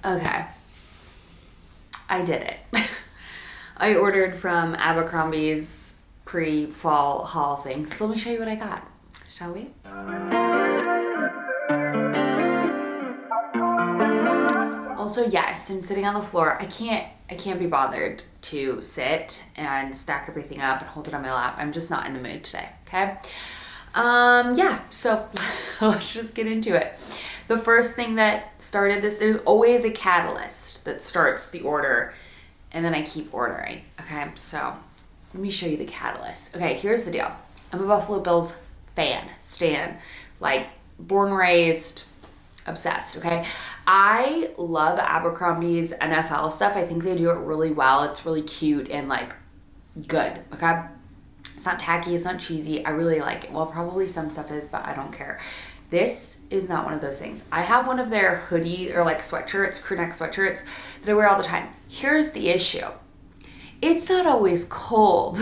Okay. I did it. I ordered from Abercrombie's pre-fall haul thing. So let me show you what I got. Shall we? Also, yes, I'm sitting on the floor. I can't be bothered to sit and stack everything up and hold it on my lap. I'm just not in the mood today, okay? Yeah, so let's just get into it. The first thing that started this, there's always a catalyst that starts the order, and then I keep ordering, okay? So let me show you the catalyst. Okay, here's the deal. I'm a Buffalo Bills fan, stan, like born, raised, obsessed, okay? I love Abercrombie's NFL stuff. I think they do it really well. It's really cute and like good, okay? It's not tacky, it's not cheesy. I really like it. Well, probably some stuff is, but I don't care. This is not one of those things. I have one of their hoodie or like sweatshirts, crew neck sweatshirts that I wear all the time. Here's the issue. It's not always cold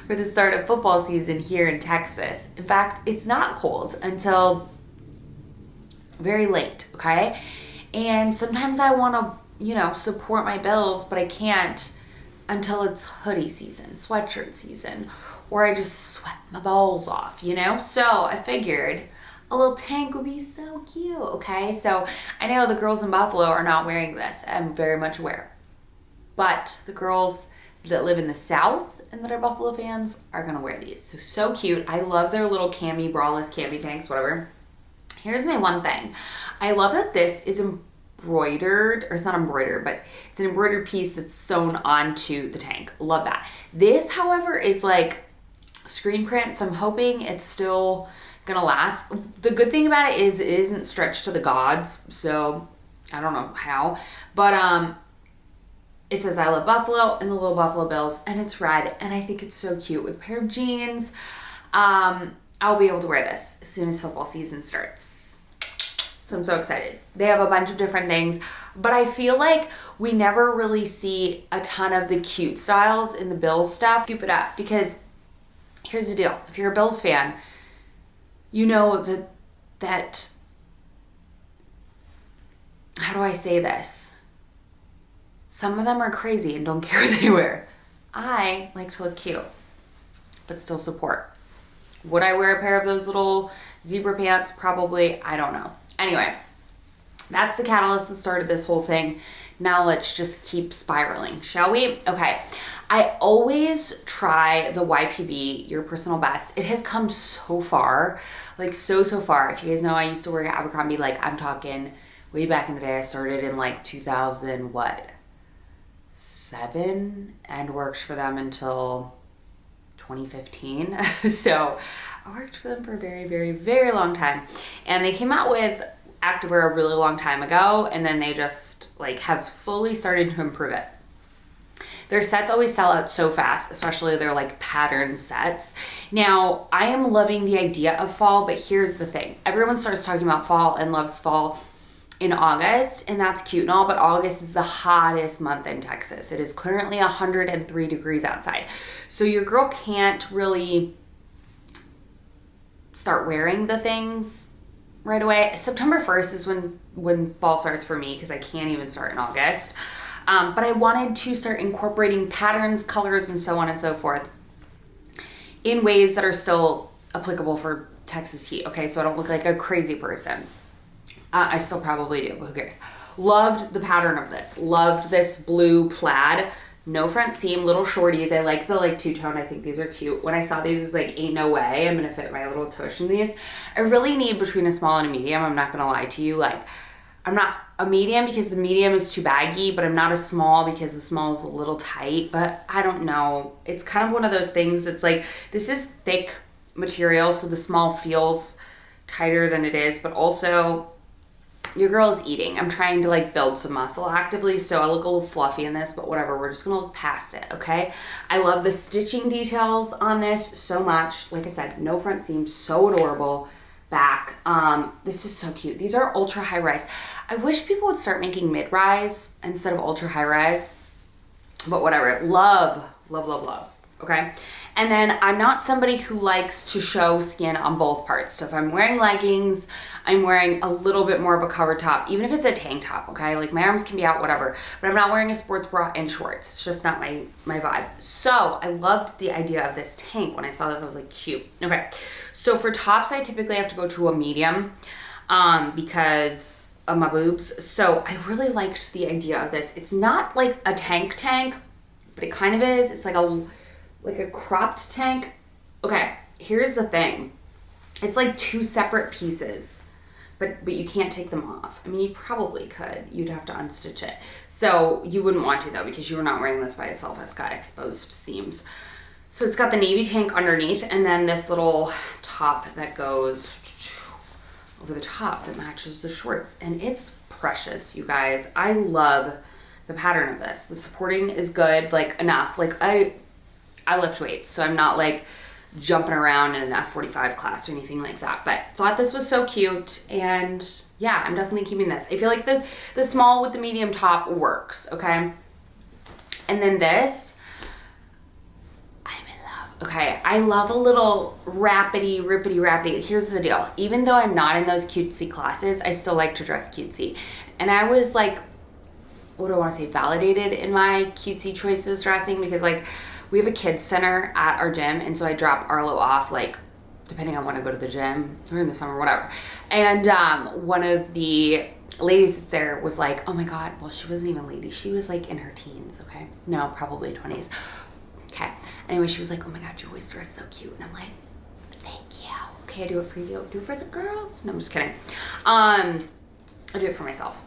for the start of football season here in Texas. In fact, it's not cold until very late, okay? And sometimes I want to, support my Bills, but I can't until it's hoodie season, sweatshirt season, or I just sweat my balls off, So I figured a little tank would be so cute, okay? So I know the girls in Buffalo are not wearing this. I'm very much aware. But the girls that live in the South and that are Buffalo fans are going to wear these. So cute. I love their little cami, braless cami tanks, whatever. Here's my one thing. I love that this is embroidered, or it's not embroidered, but it's an embroidered piece that's sewn onto the tank. Love that. This, however, is like screen print, so I'm hoping it's still gonna last. The good thing about it is it isn't stretched to the gods, so I don't know how, but it says I love Buffalo and the little Buffalo Bills, and it's red, and I think it's so cute with a pair of jeans. I'll be able to wear this as soon as football season starts. So I'm so excited. They have a bunch of different things, but I feel like we never really see a ton of the cute styles in the Bills stuff. Scoop it up, because here's the deal. If you're a Bills fan, you know that how do I say this? Some of them are crazy and don't care what they wear. I like to look cute, but still support. Would I wear a pair of those little zebra pants? Probably. I don't know. Anyway, that's the catalyst that started this whole thing. Now let's just keep spiraling, shall we? Okay. I always try the YPB, Your Personal Best. It has come so far, like so far. If you guys know, I used to work at Abercrombie, like I'm talking way back in the day. I started in like 2007 and worked for them until 2015. So I worked for them for a very, very, very long time. And they came out with activewear a really long time ago, and then they just like have slowly started to improve it. Their sets always sell out so fast, especially their like pattern sets. Now, I am loving the idea of fall, but here's the thing. Everyone starts talking about fall and loves fall in August, and that's cute and all, but August is the hottest month in Texas. It is currently 103 degrees outside. So your girl can't really start wearing the things right away. September 1st is when fall starts for me, because I can't even start in August. But I wanted to start incorporating patterns, colors, and so on and so forth in ways that are still applicable for Texas heat, okay? So I don't look like a crazy person. I still probably do, but who cares? Loved the pattern of this. Loved this blue plaid. No front seam, little shorties. I like the like two-tone. I think these are cute. When I saw these, I was like, ain't no way I'm gonna fit my little tush in these. I really need between a small and a medium. I'm not gonna lie to you. Like, I'm not a medium because the medium is too baggy, but I'm not a small because the small is a little tight. But I don't know. It's kind of one of those things that's like, this is thick material, so the small feels tighter than it is, but also your girl is eating. I'm trying to like build some muscle actively, so I look a little fluffy in this, but whatever, we're just gonna look past it, okay? I love the stitching details on this so much. Like I said, no front seam, so adorable. Back. This is so cute. These are ultra high rise. I wish people would start making mid rise instead of ultra high rise, but whatever. Love, love, love, love. Okay. And then I'm not somebody who likes to show skin on both parts. So if I'm wearing leggings, I'm wearing a little bit more of a cover top, even if it's a tank top, okay? Like my arms can be out, whatever, but I'm not wearing a sports bra and shorts. It's just not my vibe. So I loved the idea of this tank. When I saw this, I was like, cute. Okay, so for tops, I typically have to go to a medium because of my boobs. So I really liked the idea of this. It's not like a tank, but it kind of is. It's like a cropped tank. Okay, here's the thing. It's like two separate pieces, but you can't take them off. I mean, you probably could. You'd have to unstitch it. So you wouldn't want to though, because you were not wearing this by itself. It's got exposed seams. So it's got the navy tank underneath and then this little top that goes over the top that matches the shorts. And it's precious, you guys. I love the pattern of this. The supporting is good, like enough. Like I lift weights, so I'm not like jumping around in an F45 class or anything like that, but thought this was so cute. And yeah, I'm definitely keeping this. I feel like the small with the medium top works, okay? And then this, okay, I love a little rippity. Here's the deal. Even though I'm not in those cutesy classes, I still like to dress cutesy. And I was like, what do I want to say, validated in my cutesy choices dressing, because like we have a kids center at our gym, and so I drop Arlo off like depending on when I go to the gym or in the summer, whatever. And one of the ladies that's there was like, oh my God, well, she wasn't even a lady. She was like in her teens, okay? No, probably 20s. Okay. Anyway, she was like, oh my God, you always dress so cute. And I'm like, thank you. Okay, I do it for you. Do it for the girls. No, I'm just kidding. I do it for myself.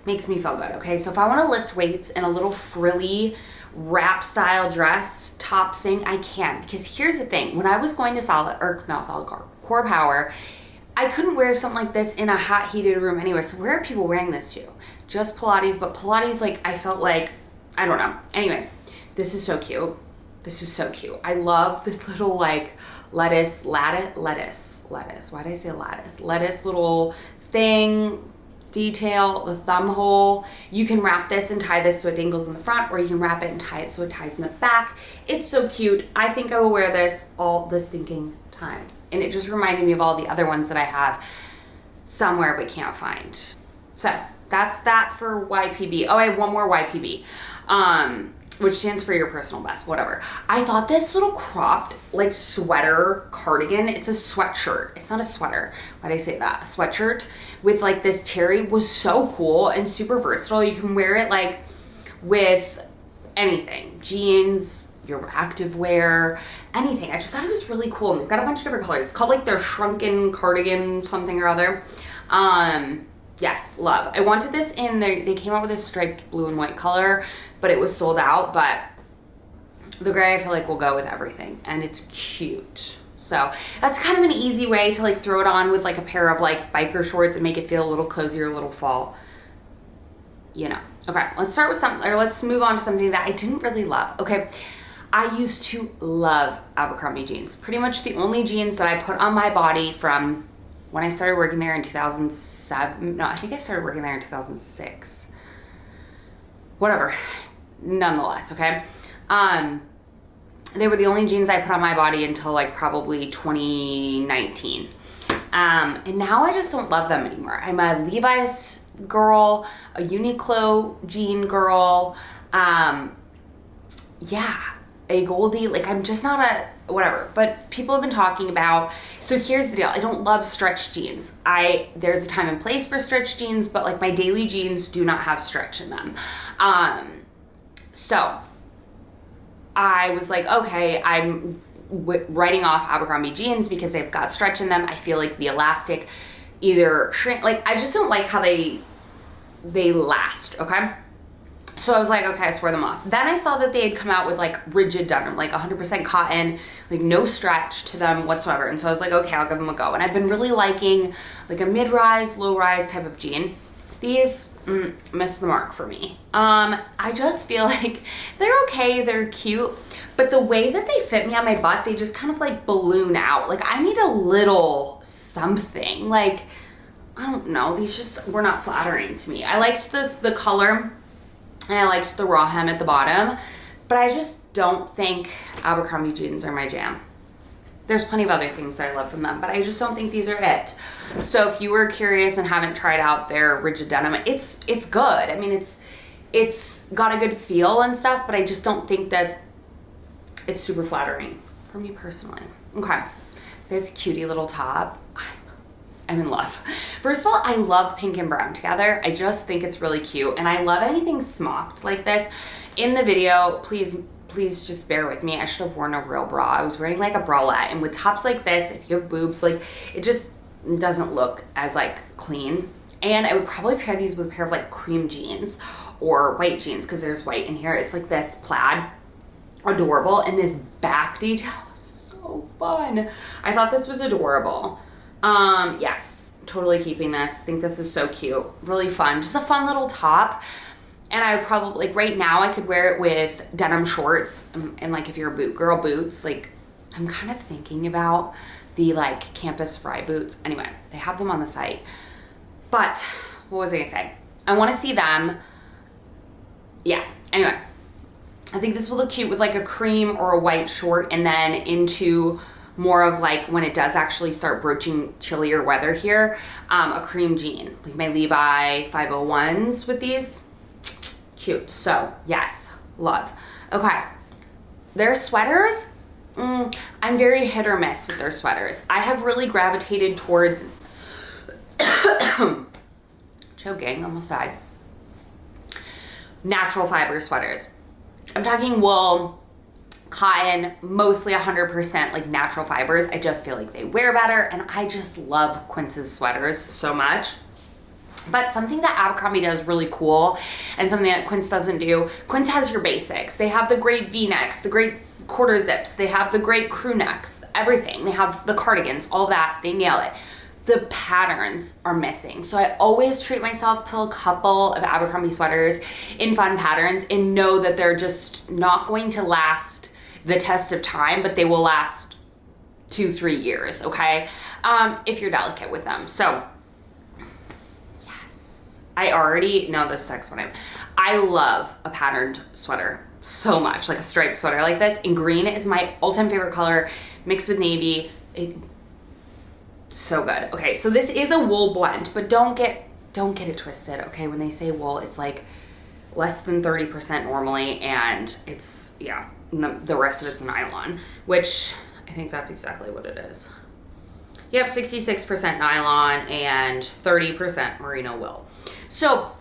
Makes me feel good, okay? So if I want to lift weights in a little frilly wrap style dress top thing, I can. Because here's the thing. When I was going to Core Power, I couldn't wear something like this in a hot, heated room anyway. So where are people wearing this to? Just Pilates, but Pilates, like, I felt like, I don't know. Anyway, this is so cute. This is so cute. I love the little like lettuce. Why did I say lattice? Lettuce little thing, detail, the thumb hole. You can wrap this and tie this so it dangles in the front, or you can wrap it and tie it so it ties in the back. It's so cute. I think I will wear this all the stinking time. And it just reminded me of all the other ones that I have somewhere but can't find. So that's that for YPB. Oh, I have one more YPB. Which stands for your personal best, whatever. I thought this little cropped like sweater cardigan, it's a sweatshirt. It's not a sweater. Why did I say that? A sweatshirt with like this terry was so cool and super versatile. You can wear it like with anything, jeans, your activewear, anything. I just thought it was really cool. And they've got a bunch of different colors. It's called like their shrunken cardigan something or other. Yes, love. I wanted this in, they came out with a striped blue and white color, but it was sold out. But the gray I feel like will go with everything, and it's cute. So that's kind of an easy way to like throw it on with like a pair of like biker shorts and make it feel a little cozier, a little fall, you know. Okay, let's start with something, or let's move on to something that I didn't really love. Okay, I used to love Abercrombie jeans. Pretty much the only jeans that I put on my body from when I started working there in 2007, no, I think I started working there in 2006. Whatever, nonetheless, okay? They were the only jeans I put on my body until like probably 2019. And now I just don't love them anymore. I'm a Levi's girl, a Uniqlo jean girl, yeah, a Goldie, like I'm just not a, whatever, but people have been talking about, so here's the deal, I don't love stretch jeans. There's a time and place for stretch jeans, but like my daily jeans do not have stretch in them. So I was like, okay, I'm writing off Abercrombie jeans because they've got stretch in them. I feel like the elastic either shrink, like I just don't like how they last, okay? So I was like, okay, I swear them off. Then I saw that they had come out with like rigid denim, like 100% cotton, like no stretch to them whatsoever. And so I was like, okay, I'll give them a go. And I've been really liking like a mid-rise, low-rise type of jean. These miss the mark for me. I just feel like they're okay, they're cute, but the way that they fit me on my butt, they just kind of like balloon out. Like I need a little something. Like, I don't know, these just were not flattering to me. I liked the color, and I liked the raw hem at the bottom, but I just don't think Abercrombie jeans are my jam. There's plenty of other things that I love from them, but I just don't think these are it. So if you were curious and haven't tried out their rigid denim, it's good. I mean, it's got a good feel and stuff, but I just don't think that it's super flattering for me personally. Okay, this cutie little top, I'm in love. First of all, I love pink and brown together. I just think it's really cute, and I love anything smocked like this. In the video, please just bear with me. I should have worn a real bra. I was wearing like a bralette, and with tops like this, if you have boobs, like it just doesn't look as like clean. And I would probably pair these with a pair of like cream jeans or white jeans, because there's white in here. It's like this plaid, adorable, and this back detail is so fun. I thought this was adorable. Yes, totally keeping this. Think this is so cute, really fun, just a fun little top. And I would probably, like right now, I could wear it with denim shorts and like if you're a boot girl, boots. Like I'm kind of thinking about the like campus fry boots. Anyway, they have them on the site. But what was I gonna say? I want to see them. Yeah, anyway, I think this will look cute with like a cream or a white short, and then into more of like when it does actually start broaching chillier weather here, a cream jean, like my Levi 501s with these. Cute. So yes, love. Okay, their sweaters, I'm very hit or miss with their sweaters. I have really gravitated towards choking, almost died, natural fiber sweaters. I'm talking wool, cotton, mostly 100% like natural fibers. I just feel like they wear better, and I just love Quince's sweaters so much. But something that Abercrombie does really cool, and something that Quince doesn't do, Quince has your basics. They have the great V-necks, the great quarter zips, they have the great crew necks, everything. They have the cardigans, all that, they nail it. The patterns are missing. So I always treat myself to a couple of Abercrombie sweaters in fun patterns and know that they're just not going to last the test of time, but they will last 2-3 years, okay? If you're delicate with them. So yes, I already know this next one. I love a patterned sweater so much, like a striped sweater like this. And green is my all-time favorite color, mixed with navy. So good. Okay, so this is a wool blend, but don't get it twisted, okay? When they say wool, it's like less than 30% normally, and it's, yeah, the rest of it's nylon, which I think that's exactly what it is. Yep, 66% nylon and 30% merino wool. So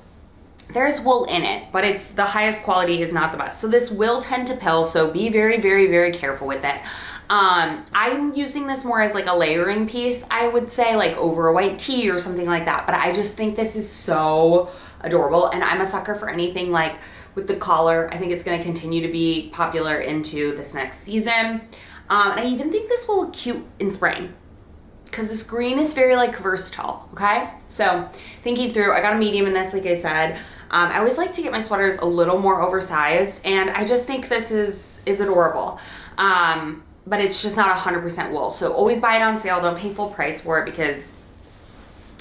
there's wool in it, but it's the highest quality is not the best. So this will tend to pill, so be very, very, very careful with it. I'm using this more as like a layering piece, I would say, like over a white tee or something like that. But I just think this is so adorable, and I'm a sucker for anything like with the collar. I think it's going to continue to be popular into this next season. And I even think this will look cute in spring, because this green is very like versatile, okay? So thinking through, I got a medium in this, like I said. I always like to get my sweaters a little more oversized, and I just think this is adorable. But it's just not 100% wool. So always buy it on sale. Don't pay full price for it, because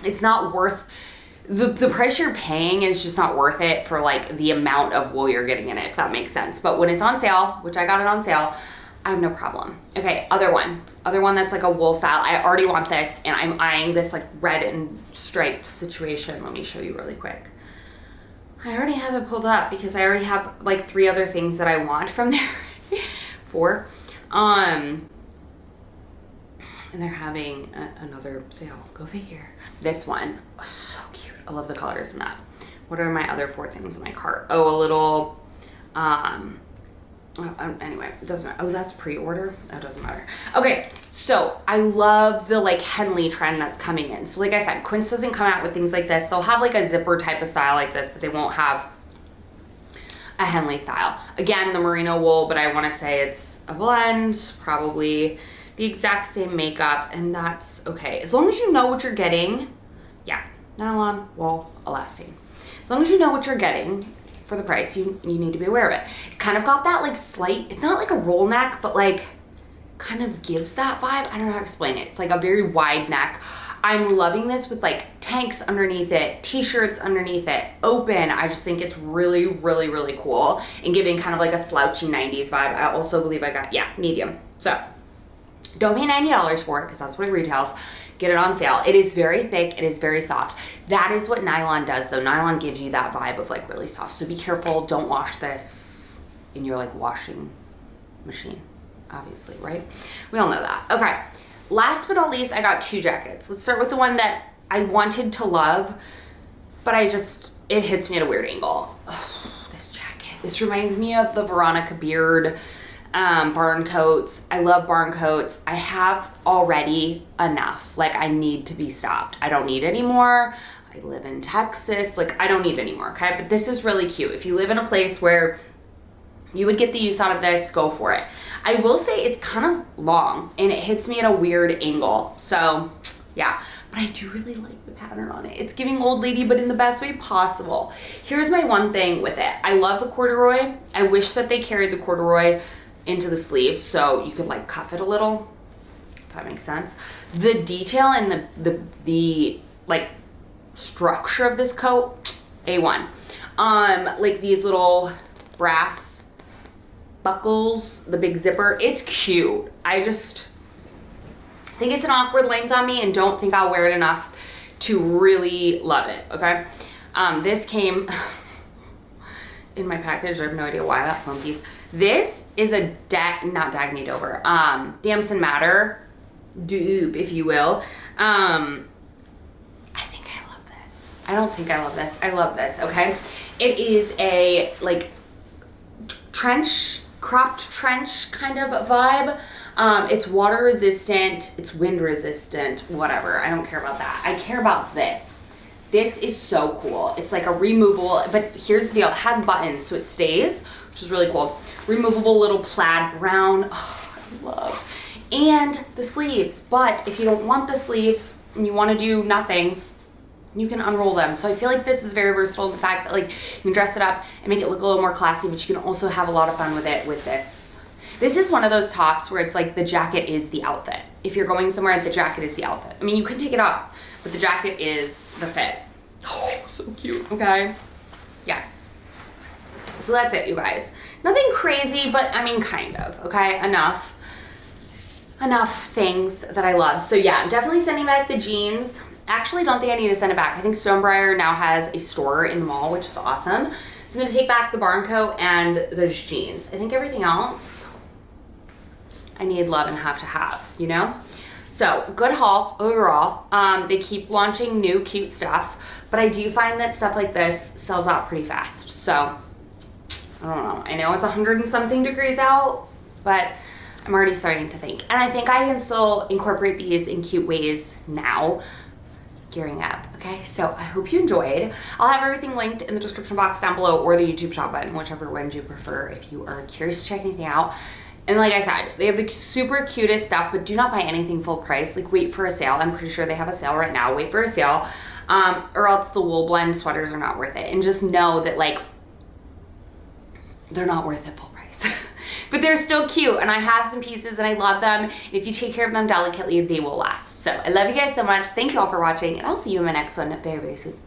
it's not worth, the price you're paying is just not worth it for like the amount of wool you're getting in it, if that makes sense. But when it's on sale, which I got it on sale, I have no problem. Okay, other one that's like a wool style. I already want this, and I'm eyeing this like red and striped situation. Let me show you really quick. I already have it pulled up because I already have like 3 other things that I want from there. 4. And they're having another sale. Go figure. This one, oh, so cute. I love the colors in that. What are my other 4 things in my cart? Oh, a little, anyway, it doesn't matter. Oh, that's pre-order? That doesn't matter. Okay, so I love the like Henley trend that's coming in. So like I said, Quince doesn't come out with things like this. They'll have like a zipper type of style like this, but they won't have a Henley style. Again, the merino wool, but I want to say it's a blend, probably the exact same makeup, and that's okay. As long as you know what you're getting, yeah, nylon, wool, elastane. As long as you know what you're getting for the price, you need to be aware of it. It's kind of got that like slight, it's not like a roll neck, but like kind of gives that vibe. I don't know how to explain it. It's like a very wide neck. I'm loving this with like tanks underneath it, t-shirts underneath it, open. I just think it's really, really, really cool and giving kind of like a slouchy 90s vibe. I also believe I got, yeah, medium. So don't pay $90 for it because that's what it retails. Get it on sale. It is very thick. It is very soft. That is what nylon does though. Nylon gives you that vibe of like really soft. So be careful. Don't wash this in your like washing machine, obviously, right? We all know that. Okay. Last but not least, I got 2 jackets. Let's start with the one that I wanted to love, but it hits me at a weird angle. Ugh, this jacket. This reminds me of the Veronica Beard barn coats. I love barn coats. I have already enough. Like, I need to be stopped. I don't need any more. I live in Texas. Like, I don't need any more, okay? But this is really cute. If you live in a place where you would get the use out of this, go for it. I will say it's kind of long and it hits me at a weird angle. So yeah, but I do really like the pattern on it. It's giving old lady, but in the best way possible. Here's my one thing with it. I love the corduroy. I wish that they carried the corduroy into the sleeves so you could like cuff it a little, if that makes sense. The detail and the like structure of this coat, A1. Like these little brass buckles, the big zipper, it's cute. I just think it's an awkward length on me and don't think I'll wear it enough to really love it, okay? This came in my package. I have no idea why, that phone piece. This is a not Dagny Dover, Damson Matter dupe, if you will. I think I love this. I don't think I love this. I love this, okay? It is a like cropped trench kind of vibe. It's water resistant, it's wind resistant, whatever. I don't care about that. I care about this. This is so cool. It's like a removable, but here's the deal. It has buttons, so it stays, which is really cool. Removable little plaid brown. Oh, I love. And the sleeves, but if you don't want the sleeves and you want to do nothing, you can unroll them. So I feel like this is very versatile in the fact that like you can dress it up and make it look a little more classy, but you can also have a lot of fun with it with this. This is one of those tops where it's like the jacket is the outfit. If you're going somewhere, the jacket is the outfit. I mean, you can take it off, but the jacket is the fit. Oh, so cute, okay? Yes. So that's it, you guys. Nothing crazy, but I mean, kind of, okay? Enough things that I love. So yeah, I'm definitely sending back the jeans. Actually, don't think I need to send it back. I think Stonebriar now has a store in the mall, which is awesome. So I'm gonna take back the barn coat and those jeans. I think everything else I need, love, and have to have, you know? So good haul overall. They keep launching new cute stuff, but I do find that stuff like this sells out pretty fast. So I don't know. I know it's 100 and something degrees out, but I'm already starting to think. And I think I can still incorporate these in cute ways now. Gearing up, okay? So I hope you enjoyed. I'll have everything linked in the description box down below or the YouTube shop button, whichever one you prefer if you are curious to check anything out. And like I said, they have the super cutest stuff, but do not buy anything full price. Like, wait for a sale. I'm pretty sure they have a sale right now. Wait for a sale, or else the wool blend sweaters are not worth it. And just know that like they're not worth it full price. But they're still cute, and I have some pieces and I love them. If you take care of them delicately, they will last. So I love you guys so much. Thank you all for watching, and I'll see you in my next one very, very soon.